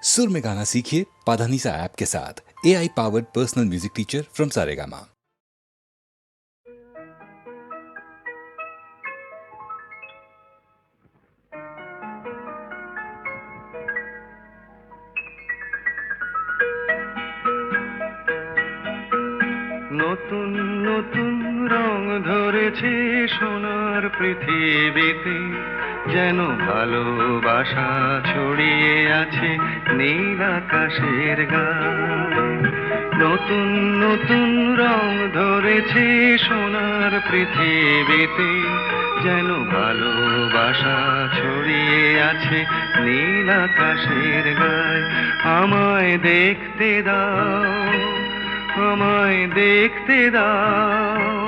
सुर में गाना सीखिए पाधानीसा ऐप के साथ। AI powered personal music teacher from Saregama. নতুন নতুন রং ধরেছে সোনার পৃথিবীতে, যেন ভালোবাসা ছড়িয়ে আছে নীল আকাশের গায়ে। নতুন নতুন রং ধরেছে সোনার পৃথিবীতে, যেন ভালোবাসা ছড়িয়ে আছে নীল আকাশের গায়ে। আমায় দেখতে দাও, আমায় দেখতে দাও,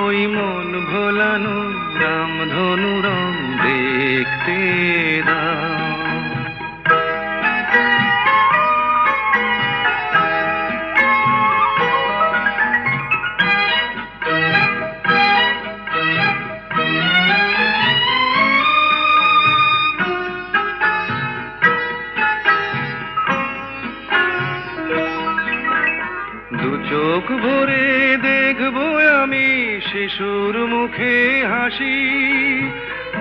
ওই মন ভোলানো রামধনু রং দেখতে দাও। চোখ ভরে দেখবো আমি শিশুর মুখে হাসি,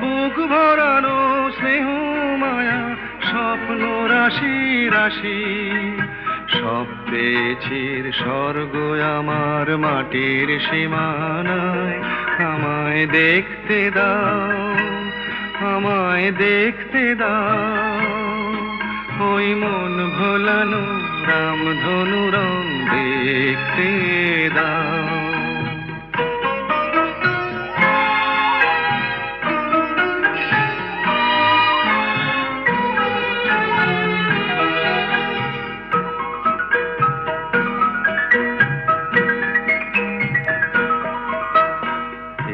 বুক ভরানো স্নেহ মায়া স্বপ্ন রাশি রাশি। সব পেয়েছির স্বর্গ আমার মাটির সীমানায়। আমায় দেখতে দাও, আমায় দেখতে দাও, ওই মন ভোলানো রামধনু রং দেখতে দাও।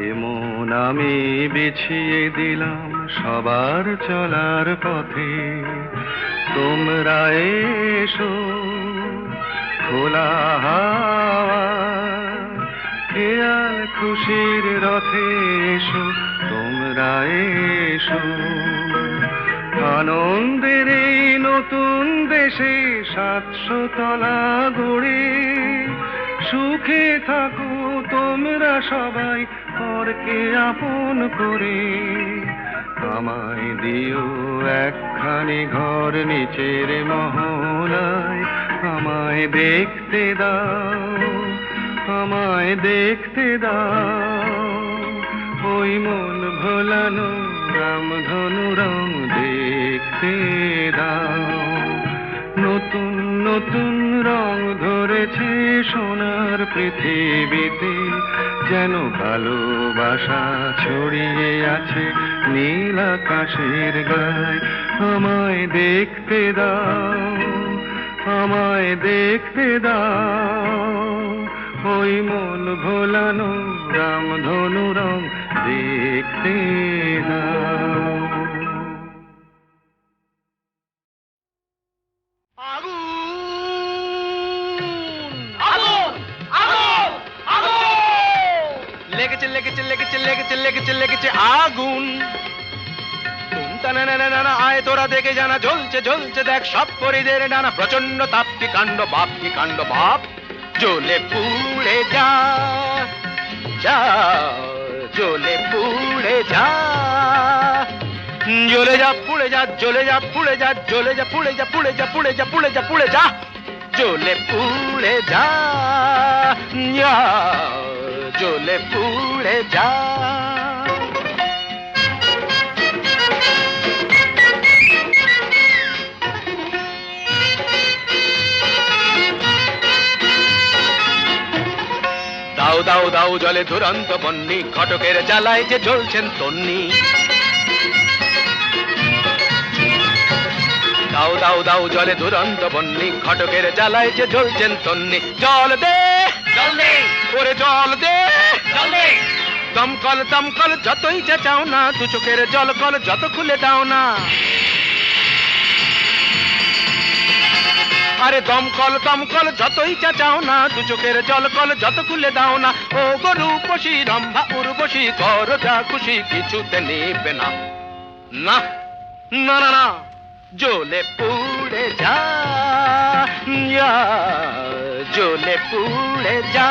এমন আমি বিছিয়ে দিলাম সবার চলার পথে, তোমরা এসো খোলা হাওয়া খেয়াল খুশির রথে এসো, তোমরা এসো। আনন্দের এই নতুন দেশে 700 তলা গড়ে সুখে থাকো তোমরা সবাই পরকে আপন করে। আমায় দিও একখানি ঘর নিচের মহলায়। আমায় দেখতে দাও, আমায় দেখতে দাও, ওই মন ভোলানো রামধনু রং দেখতে দাও। নতুন নতুন রং ধরেছে সোনার পৃথিবীতে, যেন ভালোবাসা ছড়িয়ে আছে নীল আকাশের গায়ে। আমায় দেখতে দাও, আমায় দেখতে দাও, ওই মন ভোলানো রামধনু রং দেখতে দাও। লেগেছে লেগেছে লেগেছে লেগেছে লেগেছে লেগেছে আগুন। আয় তোরা দেখে জানা জ্বলছে জ্বলছে দেখ সব পরিদের ডানা। প্রচন্ড তাপ কি কাণ্ড বাপ কি কাণ্ড বাপ। জ্বলে পুড়ে যা যা, জ্বলে পুড়ে যা, জ্বলে যা পুড়ে যা, জ্বলে যা পুড়ে যা, জ্বলে যা পুড়ে যা, পুড়ে যা পুড়ে যা, পুড়ে যা পুড়ে যা, জ্বলে পুড়ে যা, জ্বলে পুড়ে যা। দাও দাও দাও জলে দুরন্ত বন্যি, ঘটকের জ্বালায় যে জ্বলছেন তন্নি। দাও দাও দাও জলে দুরন্ত বন্যি, ঘটকের জ্বালায় যে জ্বলছেন তন্নি। জল দে জল দে, ওরে জল দে জল দে। দমকল দমকল যতই যা চাও না, দু চোখের জল কল যত খুলে দাও না। আরে দমকল দমকল যতই চা চাও না, দু চোখের জল কল যত খুলে দাও না। ও গরু পশি রম্ভা উর্বশী, কর যা খুশি কিছুতে নেবে না। না না না না, জ্বলে পুড়ে যা, যা, জ্বলে পুড়ে যা।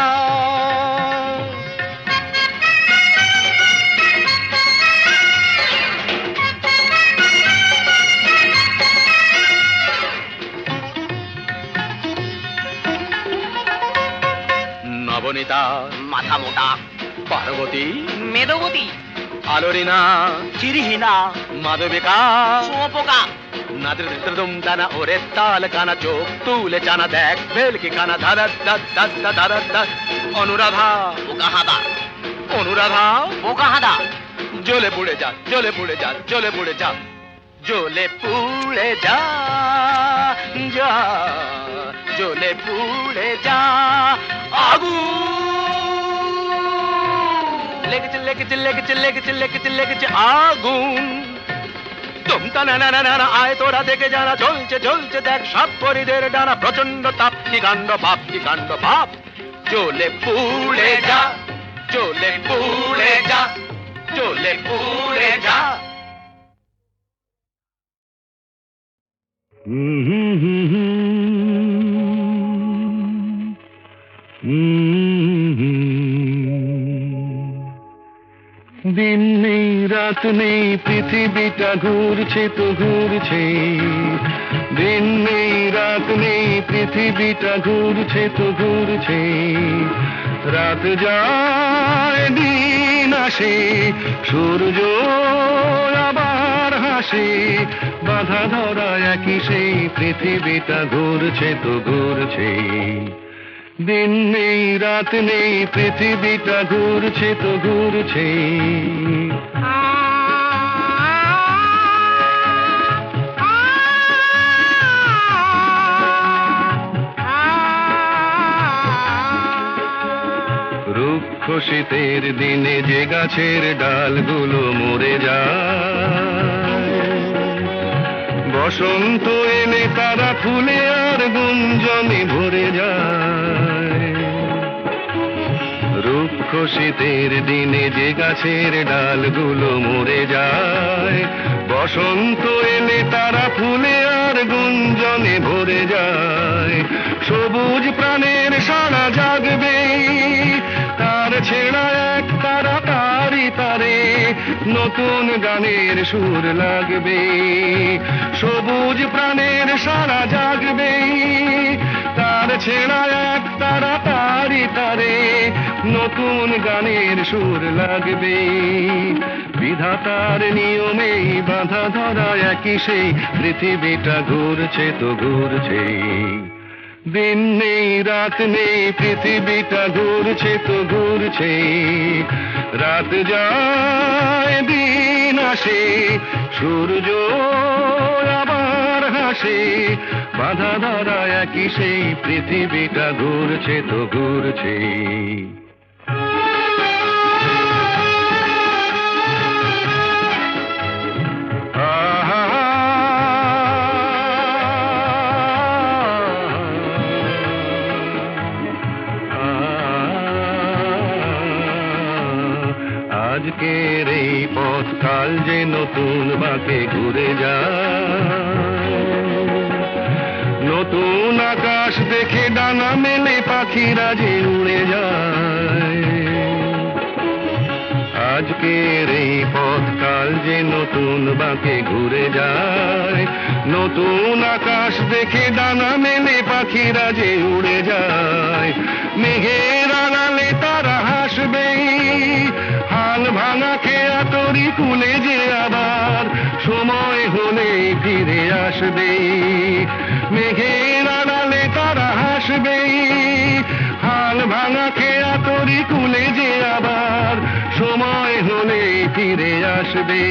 নবনীতা মাথা মোটা, পার্বতী মেদবতী, আলোরিনা চিরিহীনা, মাধবিকা শুয়োপোকা, নাদৃদৃদুম দানা ওরে তাল কানা চোখ তুলে জানা দেখ ভেলকি কানা ধারা ধারা অনুরাধা বোকা হাদা, অনুরাধা বোকা হাদা, জ্বলে পুড়ে যা, জ্বলে পুড়ে যা, জ্বলে পুড়ে যা, জ্বলে পুড়ে যা, যা, জ্বলে পুড়ে যা। আগুন লেগেছে লেগেছে লেগেছে লেগেছে লেগেছে লেগেছে আগুন। তুমতা না না না না আয় তোরা দেখে যারা জ্বলছে জ্বলছে দেখ সব পরিদের ডানা প্রচন্ড তাপ কি কাণ্ড ভাব কি কাণ্ড ভাব। জ্বলে পুড়ে যা, জ্বলে পুড়ে যা, জ্বলে পুড়ে যা। দিন নেই রাত নেই পৃথিবীটা ঘুরছে তো ঘুরছে, দিন নেই রাত নেই পৃথিবীটা ঘুরছে তো ঘুরছে, রাত যায় দিন আসে সূর্য আবার হাসে, বাধা ধরা একই সেই পৃথিবীটা ঘুরছে তো ঘুরছে, দিন নেই রাত নেই পৃথিবীটা ঘুরছে তো ঘুরছে। রুক্ষ শীতের দিনে যে গাছের ডালগুলো মরে যায়, বসন্ত এলে তারা ফুলে আর গুঞ্জনে ভরে যায়। রুক্ষ শীতের দিনে যে গাছের ডালগুলো মরে যায়, বসন্ত এলে তারা ফুলে আর গুঞ্জনে ভরে যায়। সবুজ প্রাণের সারা জাগবে, তার ছেঁড়া এক তারা তারি তারে নতুন গানের সুর লাগবে। সবুজ প্রাণের সারা জাগবে, তার ছেঁড়া এক তারা তারি তারে নতুন গানের সুর লাগবে। বিধাতার নিয়মে বাধা ধরা একই সেই পৃথিবীটা ঘুরছে তো ঘুরছে, দিন নেই রাত নেই পৃথিবীটা ঘুরছে তো ঘুরছে, রাত যায় দিন আসে সূর্য আবার হাসে, বাধা ধরা একই সেই পৃথিবীটা ঘুরছে তো ঘুরছে। আজকের এই পথ কাল যে নতুন বাঁকে ঘুরে যায়, নতুন আকাশ দেখে ডানা মেলে পাখিরা যে উড়ে যায়। আজকের এই পথ কাল যে নতুন বাঁকে ঘুরে যায়, নতুন আকাশ দেখে ডানা মেলে পাখিরা যে উড়ে যায়। মেঘের আড়ালে তারা হাসবে, হাল ভাঙা খেয়া তরি কুলে যে আবার সময় হলে ফিরে আসবে। মেঘের আড়ালে তারা হাসবে, হাল ভাঙা খেয়া তরি কুলে যে আবার সময় হলে ফিরে আসবে।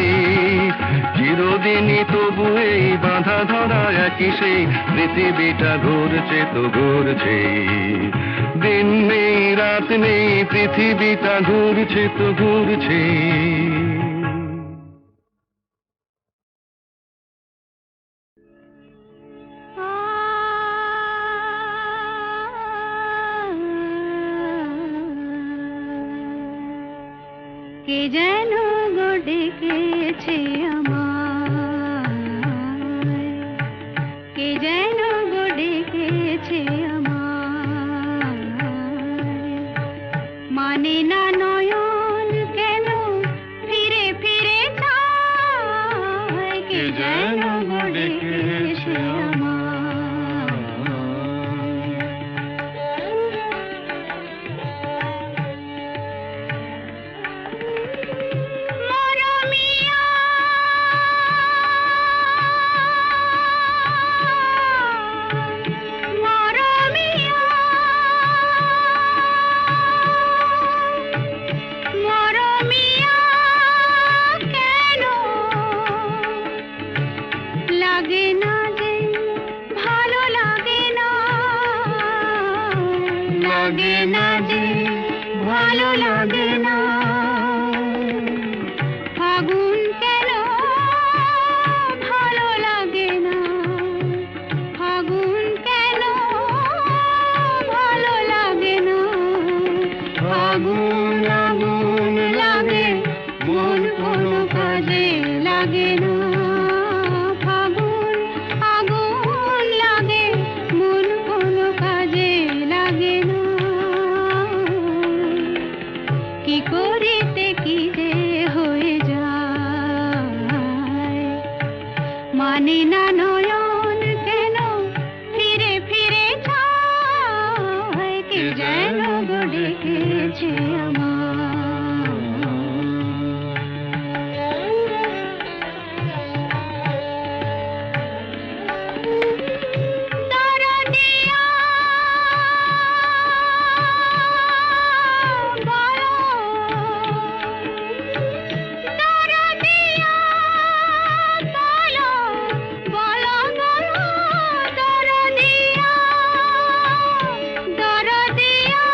চিরদিনই তবু এই বাঁধা ধরা একই সেই পৃথিবীটা ঘুরছে তো ঘুরছে, দিন নেই রাত নেই পৃথিবীটা ঘুরছে তো ঘুরছে। কে যেন গো ডেকেছে আমায়, কে যেন গো ডেকেছে আমার, মানে না নয়ন কেন ফিরে ফিরে চায়, কে যেন গো ডেকেছে আমার। মরমিয়া মরমিয়া মরমিয়া কেন লাগে না যে, ভালো লাগে না, লাগে না যে, ভালো লাগে না। ফাগুন কেন ভালো লাগে না, ফাগুন কেন ভালো লাগে না। ফাগুন আগুন লাগে, মন কোনো কাজে লাগে না। ফাগুন আগুন লাগে, মন কোনো কাজে লাগে না। কি করিতে কি যে হয়ে যায়, মানে না নয়ন কেন ফিরে ফিরে চায়, কে যেন গো ডেকেছে আমার। দরদিয়া বলো, দরদিয়া বলো, বলো বলো, দরদিয়া, দরদিয়া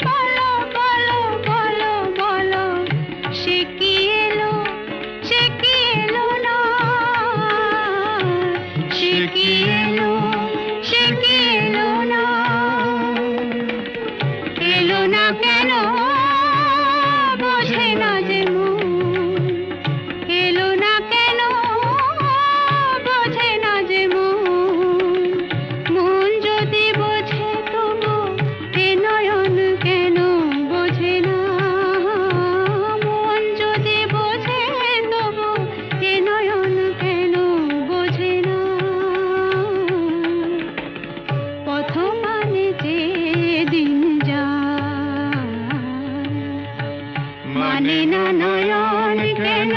বলো বলো বলো বলো, সে কি এলো, সে কি এলো না, সে কি এলো, সে কি এলো না, এলো না কেন বোঝে না যে মন, এলো না কেন বোঝে না যে মন। মন যদি বোঝে তবু এ নয়ন কেন বোঝে না, মন যদি বোঝে তবু এ নয়ন কেন বোঝে না। পথ মানে যে দিন যায়, মানে না নয়ন কেন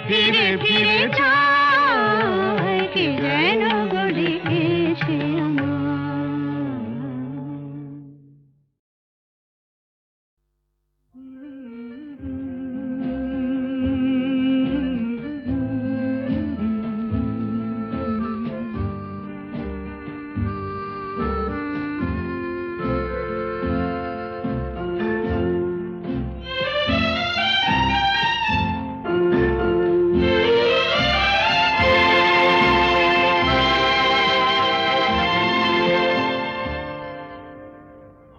ফিরে ফিরে চায়, কে যেন গো ডেকেছে আমার।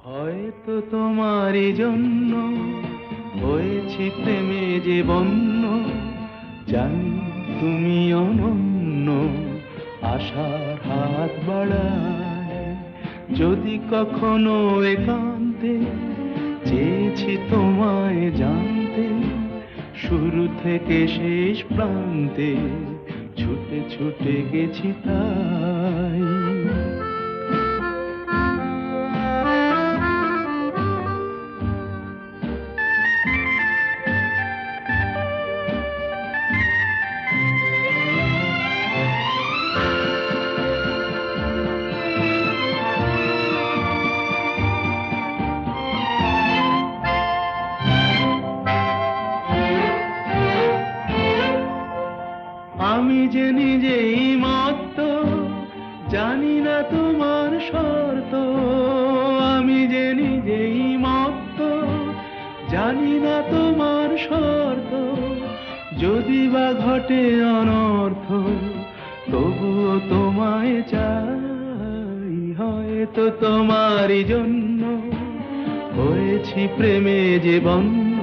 হয়তো তোমারই জন্য হয়েছি প্রেমে যে বন্য, জানি তুমি অনন্য, আশার হাত বাড়ায়। যদি কখনো একান্তে চেয়েছি তোমায় জানতে, শুরু থেকে শেষ প্রান্তে ছুটে ছুটে গেছি তাই। আমি যে নিজেই মত্ত, জানি না তোমার শর্ত। আমি যে নিজেই মত্ত, জানি না তোমার শর্ত। যদি বা ঘটে অনর্থ, তবুও তোমায় চাই। হয়তো তোমারই জন্য হয়েছি প্রেমে যে বন্য,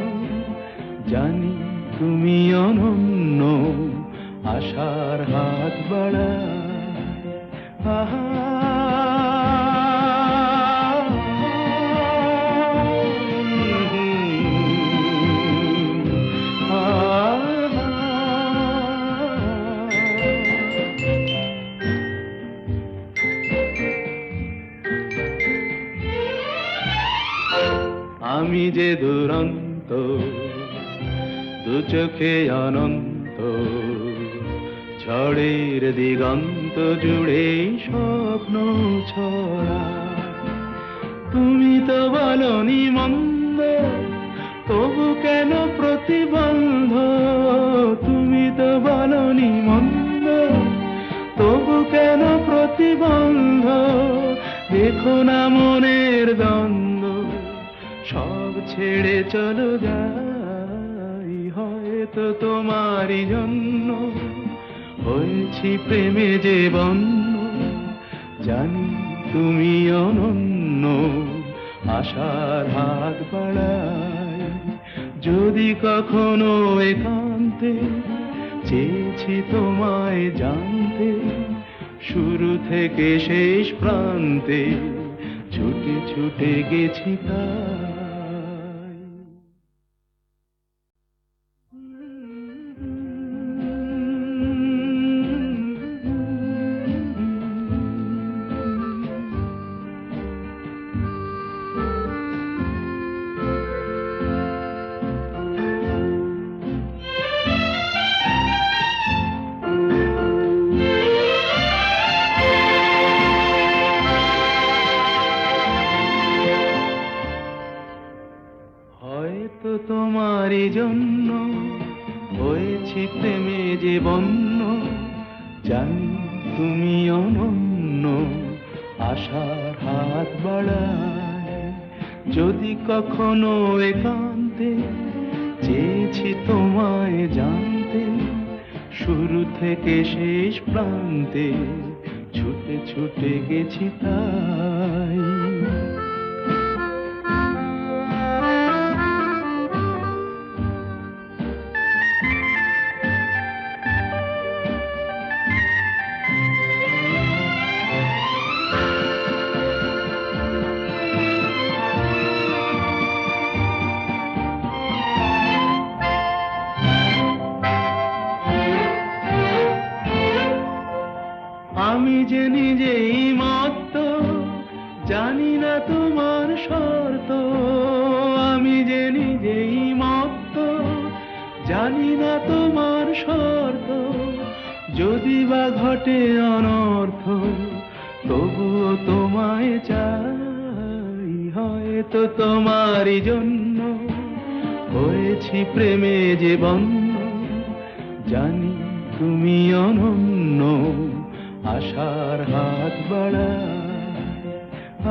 জানি তুমি অনন্য, আশার হাত বাড়ায়। আহা আমি যে দুরন্ত দু চোখে অনন্ত ঝড়ের দিগন্ত জুড়ে স্বপ্ন ছড়া তুমি তো বলনি মন্দ তবু কেন প্রতিবন্ধ তুমি তো বলনি মন্দ তবু কেন প্রতিবন্ধ দেখো না মনের দ্বন্দ্ব সব ছেড়ে চলো যাই হয়তো তোমারই জন্য হয়েছি প্রেমে যে বন্য জানি তুমি অনন্য আশার হাত বাড়াই যদি কখনো একান্তে চেয়েছি তোমায় জানতে শুরু থেকে শেষ প্রান্তে ছুটে ছুটে গেছি তাই হয়তো তোমারই জন্য হয়েছি প্রেমে যে বন্য জানি তুমি অনন্য আশার হাত বাড়ায় যদি কখনো একান্তে চেয়েছি তোমায় জানতে শুরু থেকে শেষ প্রান্তে ছুটে ছুটে গেছি তাই আমি যে নিজেই মত্ত জানি না তোমার শর্ত আমি যে নিজেই মত্ত জানি না তোমার শর্ত যদি বা ঘটে অনর্থ তবুও তোমায় চাই হয়তো তোমারই জন্য হয়েছি প্রেমে যে বন্য জানি তুমি অনন্য আশার হাত বাড়ায়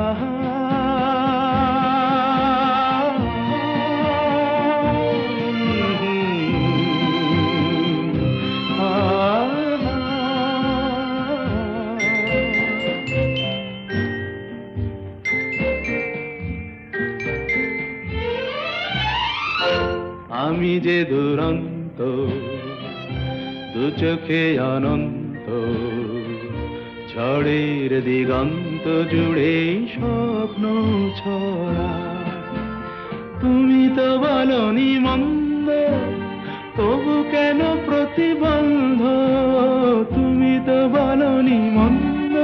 আহা আমি যে দুরন্ত দু চোখে অনন্ত ঝড়ের দিগন্ত জুড়ে স্বপ্ন ছড়া তুমি তো বলনি মন্দ তবু কেন প্রতিবন্ধ তুমি তো বলনি মন্দ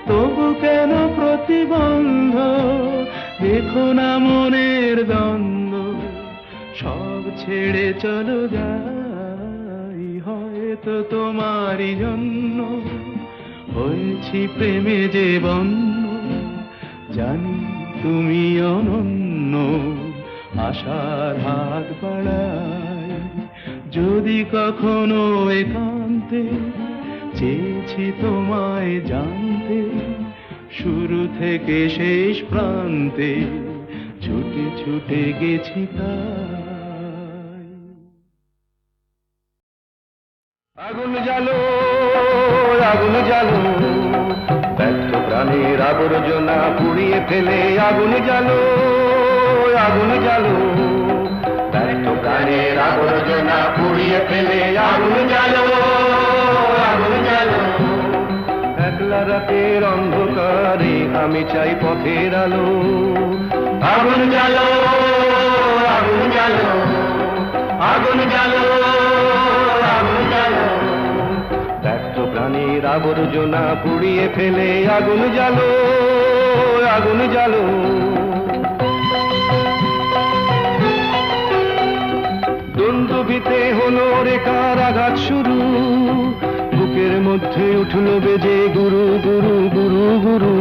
তবু কেন প্রতিবন্ধ দেখো না মনের দ্বন্দ্ব সব ছেড়ে চলো যাই হয়তো তোমারই জন্য হয়েছি প্রেমে যে বন্য জানি তুমি অনন্য আশার হাত বাড়ায় যদি কখনো একান্তে চেয়েছি তোমায় জানতে শুরু থেকে শেষ প্রান্তে ছুটে ছুটে গেছি তাই আগুন জ্বালো ব্যর্থ প্রাণের আবর্জনা পুড়িয়ে ফেলে আগুন জ্বালো ব্যর্থ প্রাণের আবর্জনা পুড়িয়ে ফেলে আগুন জ্বালো অবেলা রাতের অন্ধকারে আমি চাই পথের আলো। আগুন জ্বালো, আগুন জ্বালো, আগুন জ্বালো, আগুন জ্বালো। ব্যর্থ প্রাণীর আবর্জনা পুড়িয়ে ফেলে আগুন জ্বালো, আগুন জ্বালো। দুন্দুভিতে হলো রেখার আঘাত শুরু, বুকের মধ্যে উঠল বেজে গুরু গুরু গুরু গুরু।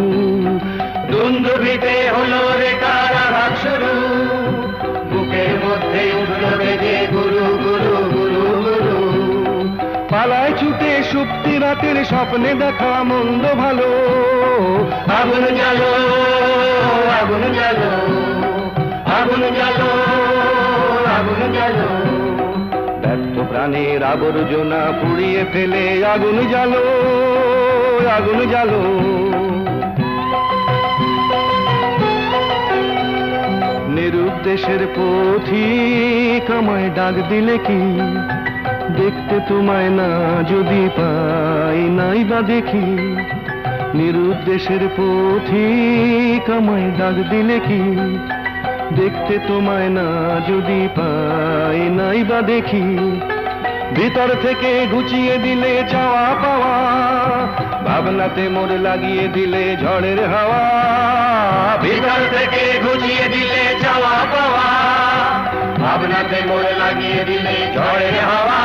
দুন্দুভিতে হলো রেখার আঘাত শুরু, বুকের মধ্যে উঠল বেজে গুরু গুরু গুরু গুরু। পালায় ছুটে সুপ্তি রাতের স্বপ্নে দেখা মন্দ ভালো। আগুন জ্বালো, আগুন জ্বালো, আগুন জ্বালো, আগুন জ্বালো। ব্যর্থ প্রাণের আবর্জনা পুড়িয়ে ফেলে আগুন জ্বালো, আগুন জ্বালো। নিরুদ্দেশের পথিক আমায় ডাক দিলে কি, দেখতে তোমায় না যদি পাই নাই বা দেখি। নিরুদ্দেশের পথিক আমায় ডাক দিলে কি, দেখতে তোমায় না যদি পাই নাই বা দেখি। ভিতর থেকে ঘুচিয়ে দিলে চাওয়া পাওয়া, ভাবনাতে মোর লাগিয়ে দিলে ঝড়ের হাওয়া। ভিতর থেকে ঘুচিয়ে দিলে চাওয়া পাওয়া, ভাবনাতে মোর লাগিয়ে দিলে ঝড়ের হাওয়া।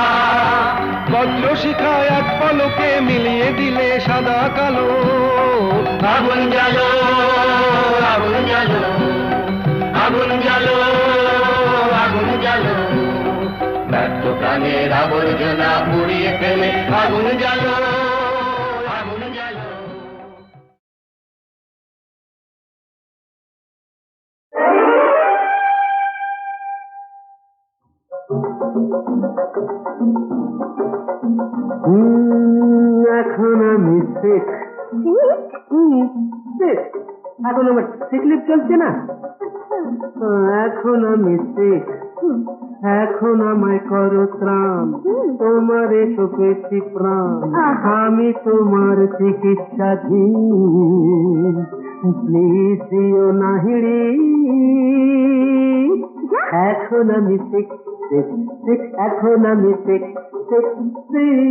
বজ্র শিখায় এক পলকে মিলিয়ে দিলে সাদা কালো। আগুন জ্বালো, আগুন জ্বালো, আগুন জ্বালো, আগুন জ্বালো। ব্যর্থ প্রাণের আবর্জনা পুড়িয়ে ফেলে আগুন জ্বালো, আগুন জ্বালো। এখন আমি শেখ, এখন আমার সিকলিপ চলছে না। এখন আমি শেখ, এখন আমায় করো ত্রাণ, তোমার এসো পেয়েছি প্রাণ, আমি তোমার চিকিৎসাধীন। প্লিজ দিও না হিড়ি, এখন আমি শেখ, শেখ, শেখ, এখন আমি শেখ, শেখ, শেখ।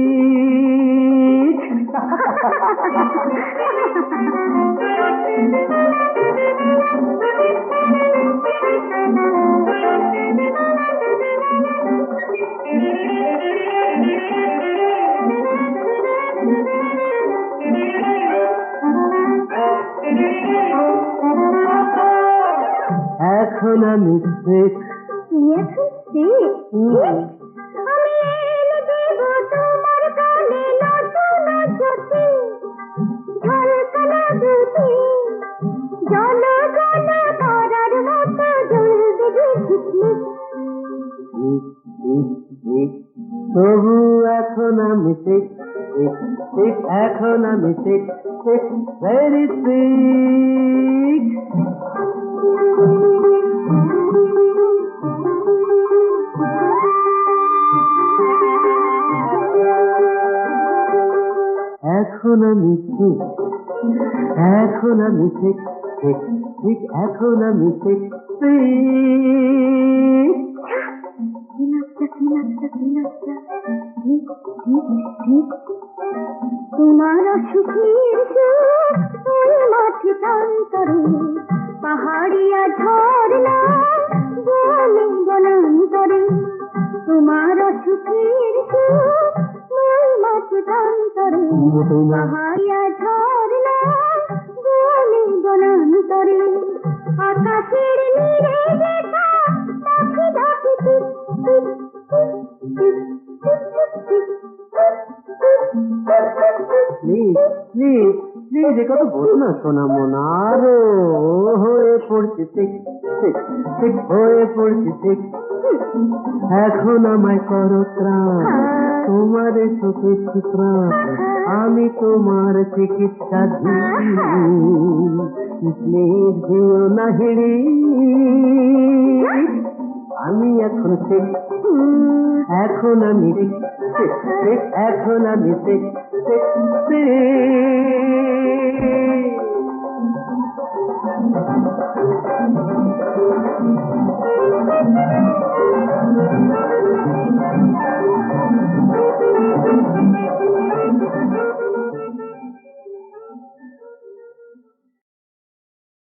এখন আমি শেখ, এখন শেখ, আমি এনে দেব তোমার গানে নতুন জ্যোতি, ঝলকানো দুটি, জল জল তারার মতো জ্বলবে ঝিকমিক। তবু এখন আমি শেখ, শেখ, শেখ, এখন আমি শেখ, শেখ, ভেরি শেখ। এখন আমি শেখ, এখন আমি শেখ, শেখ, শেখ, এখন আমি শেখ, শেখ। তোমার সুখের সুখ ওই মাঠে প্রান্তরে, পাহাড়িয়া ঝর্ণা বনে বনান্তরে। তোমার সুখের সুখ ওই মাঠে প্রান্তরে, পাহাড়িয়া ঝর্ণা বনে বনান্তরে। আকাশের নীরে দেখা পাখি ডাকে টিক টিক টিক টিক টিক টিক। প্লিজ প্লিজ প্লিজ, এ কথা বলো না সোনা মনা। আরো হয়ে পড়ছে শেখ, শেখ, শেখ, হয়ে পড়ছে শেখ। এখন আমায় করো ত্রাণ, তোমার সুখেছি প্রাণ, আমি তোমার চিকিৎসাধীন। প্লিজ দিও না হিড়ি, আমি এখন শেখ, এখন আমি শেখ, শেখ, শেখ, এখন আমি শেখ, শেখ, শেখ। Thank you.